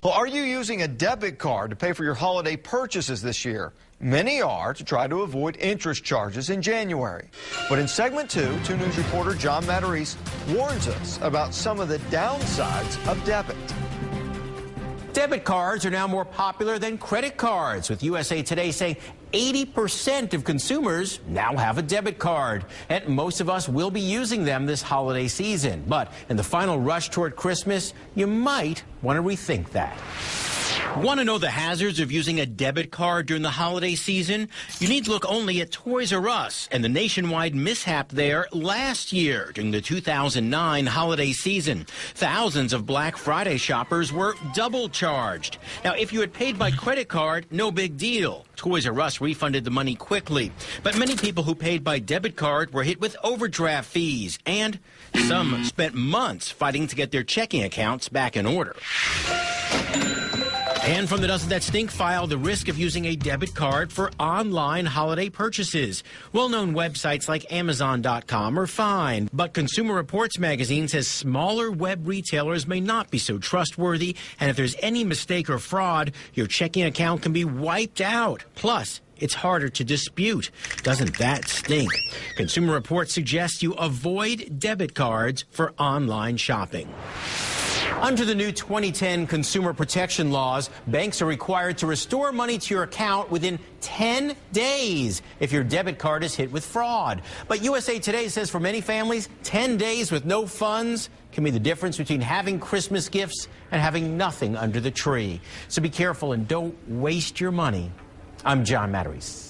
Well, are you using a debit card to pay for your holiday purchases this year? Many are, to try to avoid interest charges in January. But in segment 2, 2 News reporter John Matarese warns us about some of the downsides of debit. Debit cards are now more popular than credit cards, with USA Today saying 80% of consumers now have a debit card, and most of us will be using them this holiday season. But in the final rush toward Christmas, you might want to rethink that. Want to know the hazards of using a debit card during the holiday season? You need to look only at Toys R Us and the nationwide mishap there last year during the 2009 holiday season. Thousands of Black Friday shoppers were double charged. Now, if you had paid by credit card, no big deal. Toys R Us refunded the money quickly. But many people who paid by debit card were hit with overdraft fees, and some spent months fighting to get their checking accounts back in order. And from the Doesn't That Stink file, the risk of using a debit card for online holiday purchases. Well-known websites like Amazon.com are fine, but Consumer Reports magazine says smaller web retailers may not be so trustworthy, and if there's any mistake or fraud, your checking account can be wiped out. Plus, it's harder to dispute. Doesn't that stink? Consumer Reports suggests you avoid debit cards for online shopping. Under the new 2010 consumer protection laws, banks are required to restore money to your account within 10 days if your debit card is hit with fraud. But USA Today says for many families, 10 days with no funds can be the difference between having Christmas gifts and having nothing under the tree. So be careful and don't waste your money. I'm John Matarese.